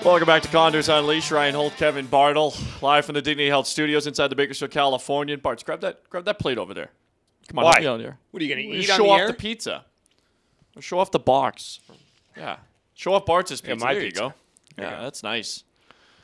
Welcome back to Condors Unleashed. Ryan Holt, Kevin Bartle, live from the Dignity Health Studios inside the Bakersfield, California. Barts, grab that plate over there. Come on, Why? help me out here. What are you going to eat show on the off air? the pizza. Show off the box. Yeah. Show off Bart's pizza. my there pizza. you go. Yeah, that's nice.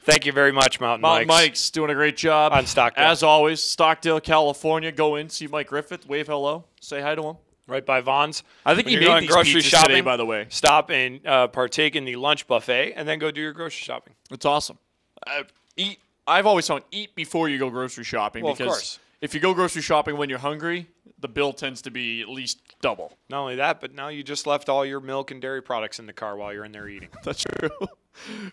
Thank you very much, Mountain Mike's doing a great job. On Stockdale. As always, Stockdale, California. Go in, see Mike Griffith, wave hello, say hi to him. Right by Vaughn's. I think When he you're made going these grocery pizzas shopping, today, by the way. Stop and partake in the lunch buffet, and then go do your grocery shopping. It's awesome. I've always found eat before you go grocery shopping. Well, of because course. if you go grocery shopping when you're hungry, the bill tends to be at least double. Not only that, but now you just left all your milk and dairy products in the car while you're in there eating. That's true.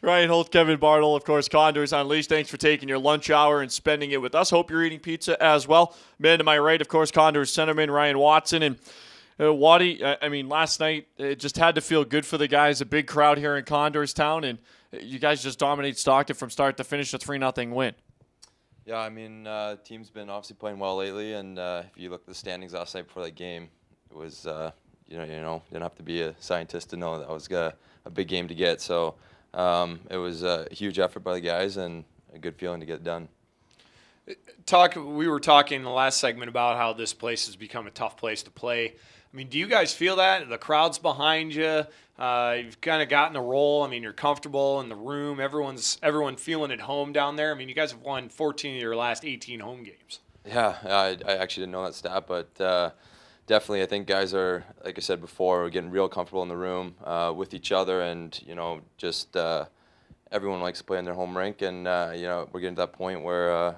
Ryan Holt, Kevin Bartle, of course, Condors Unleashed. Thanks for taking your lunch hour and spending it with us. Hope you're eating pizza as well. Man to my right, of course, Condors centerman Ryan Watson. And Waddy, last night it just had to feel good for the guys. A big crowd here in Condors Town, and you guys just dominate Stockton from start to finish, a 3-0 win. Yeah, team's been obviously playing well lately, and if you look at the standings last night before that game, it was, didn't have to be a scientist to know that was a big game to get. So it was a huge effort by the guys and a good feeling to get it done. We were talking in the last segment about how this place has become a tough place to play. I mean, do you guys feel that? The crowd's behind you. You've kind of gotten a role. I mean, you're comfortable in the room. Everyone feeling at home down there. I mean, you guys have won 14 of your last 18 home games. Yeah, I actually didn't know that stat, but definitely I think guys are, like I said before, we're getting real comfortable in the room with each other, and just everyone likes to play in their home rink, and we're getting to that point where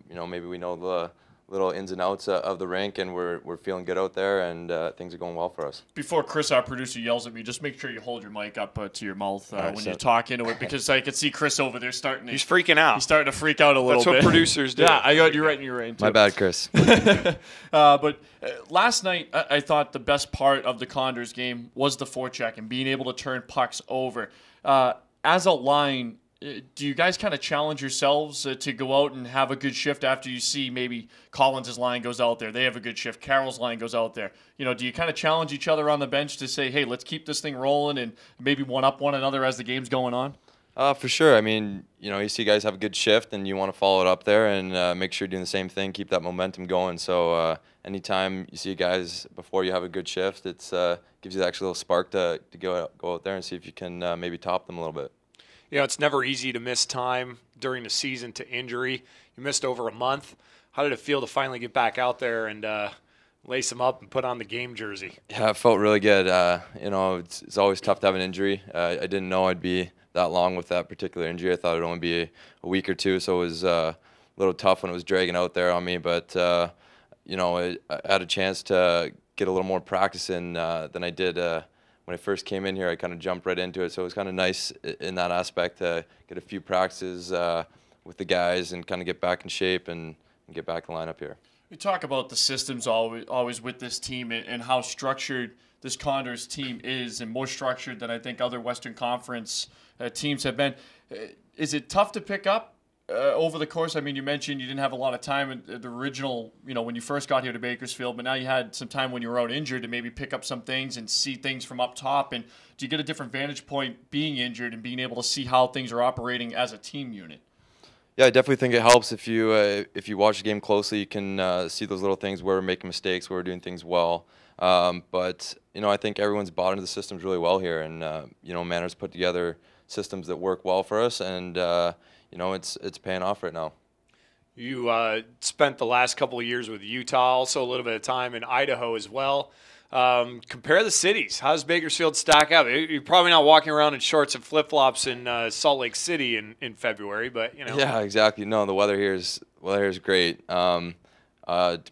maybe we know the little ins and outs of the rink, and we're feeling good out there, and things are going well for us. Before Chris, our producer, yells at me, just make sure you hold your mic up to your mouth Right, when you talk into it, because I can see Chris over there He's freaking out. He's starting to freak out a little bit. That's what producers do. Yeah, you're right, too. My bad, Chris. But last night, I thought the best part of the Condors game was the forecheck and being able to turn pucks over. As a line, do you guys kind of challenge yourselves to go out and have a good shift after you see maybe Collins' line goes out there, they have a good shift, Carroll's line goes out there? Do you kind of challenge each other on the bench to say, hey, let's keep this thing rolling and maybe one-up one another as the game's going on? For sure. I mean, you see guys have a good shift, and you want to follow it up there and make sure you're doing the same thing, keep that momentum going. So anytime you see guys before you have a good shift, it gives you the extra little spark to go out there and see if you can maybe top them a little bit. It's never easy to miss time during the season to injury. You missed over a month. How did it feel to finally get back out there and lace them up and put on the game jersey? Yeah, it felt really good. It's always tough to have an injury. I didn't know I'd be that long with that particular injury. I thought it'd only be a week or two, so it was a little tough when it was dragging out there on me. But I had a chance to get a little more practice in than I did when I first came in here. I kind of jumped right into it, so it was kind of nice in that aspect to get a few practices with the guys and kind of get back in shape and get back in the lineup here. We talk about the systems always with this team and how structured this Condors team is, and more structured than I think other Western Conference teams have been. Is it tough to pick up over the course? I mean, you mentioned you didn't have a lot of time in the original, when you first got here to Bakersfield, but now you had some time when you were out injured to maybe pick up some things and see things from up top. And do you get a different vantage point being injured and being able to see how things are operating as a team unit? Yeah, I definitely think it helps if you watch the game closely. You can see those little things where we're making mistakes, where we're doing things well. But I think everyone's bought into the systems really well here, and Manor's put together systems that work well for us, and it's paying off right now. You spent the last couple of years with Utah, also a little bit of time in Idaho as well. Compare the cities. How does Bakersfield stack up? You're probably not walking around in shorts and flip-flops in Salt Lake City in February, but Yeah, exactly. No, the weather here is great. To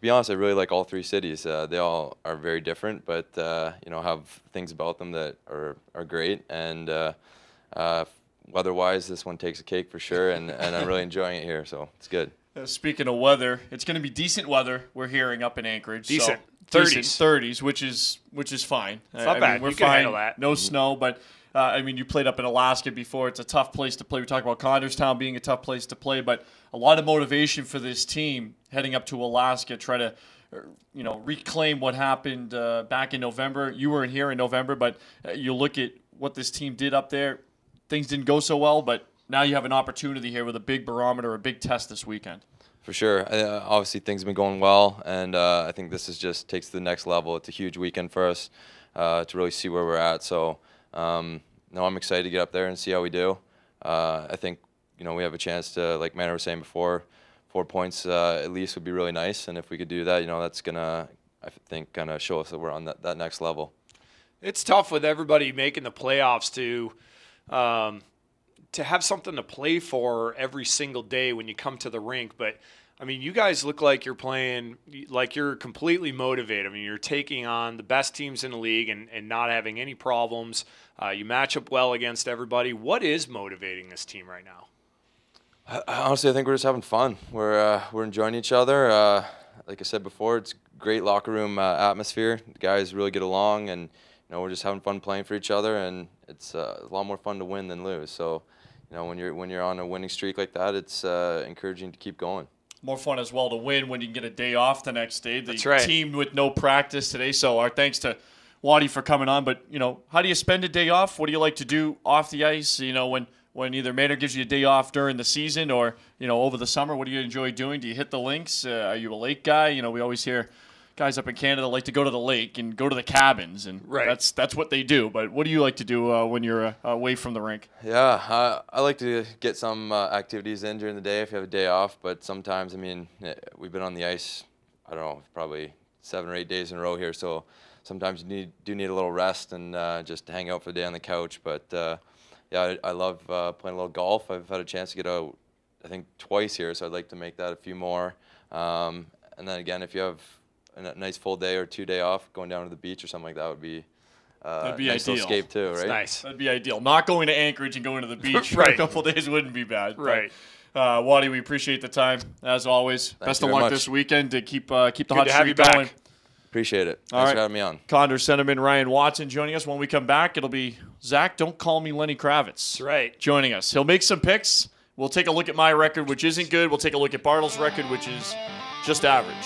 be honest, I really like all three cities. They all are very different, but have things about them that are great. And weather-wise, this one takes a cake for sure, and I'm really enjoying it here, so it's good. Speaking of weather, it's going to be decent weather. We're hearing up in Anchorage. Decent. So 30s, which is fine. It's not bad. We're You can fine. handle that. No snow, but you played up in Alaska before. It's a tough place to play. We talk about Condorstown being a tough place to play, but a lot of motivation for this team heading up to Alaska, try to reclaim what happened back in November. You weren't here in November, but you look at what this team did up there. things didn't go so well, but now you have an opportunity here with a big barometer, a big test this weekend. For sure. Obviously, things have been going well, and I think this is just takes to the next level. It's a huge weekend for us to really see where we're at. So, no, I'm excited to get up there and see how we do. I think, we have a chance to, like Manor was saying before, 4 points at least would be really nice. And if we could do that, that's going to, I think, kind of show us that we're on that next level. It's tough with everybody making the playoffs to have something to play for every single day when you come to the rink. But, I mean, you guys look like you're playing, like you're completely motivated. I mean, you're taking on the best teams in the league and not having any problems. You match up well against everybody. What is motivating this team right now? Honestly, I think we're just having fun. We're enjoying each other. Like I said before, it's great locker room atmosphere. The guys really get along, and we're just having fun playing for each other. And it's a lot more fun to win than lose. So, when you're on a winning streak like that, it's encouraging to keep going. More fun as well to win when you can get a day off the next day. That's right. Team with no practice today. So our thanks to Waddy for coming on. But how do you spend a day off? What do you like to do off the ice? When either Manor gives you a day off during the season or, over the summer, what do you enjoy doing? Do you hit the links? Are you a lake guy? We always hear guys up in Canada like to go to the lake and go to the cabins, and right. That's what they do. But what do you like to do when you're away from the rink? Yeah, I like to get some activities in during the day if you have a day off. But sometimes, we've been on the ice, I don't know, probably 7 or 8 days in a row here. So sometimes you do need a little rest and just hang out for the day on the couch. But yeah, I love playing a little golf. I've had a chance to get out, I think, twice here, so I'd like to make that a few more. And then again, if you have a nice full day or 2 day off, going down to the beach or something like that would be that'd be nice ideal. Escape too, right? It's nice. That'd be ideal. Not going to Anchorage and going to the beach right. for a couple of days wouldn't be bad. Right. Waddy, we appreciate the time as always. Best of luck this weekend to keep the hot streak going. Appreciate it. All Thanks right. for having me on. Condors centerman Ryan Watson joining us. When we come back, it'll be Zach, don't call me Lenny Kravitz. That's right. Joining us. He'll make some picks. We'll take a look at my record, which isn't good. We'll take a look at Bartle's record, which is just average.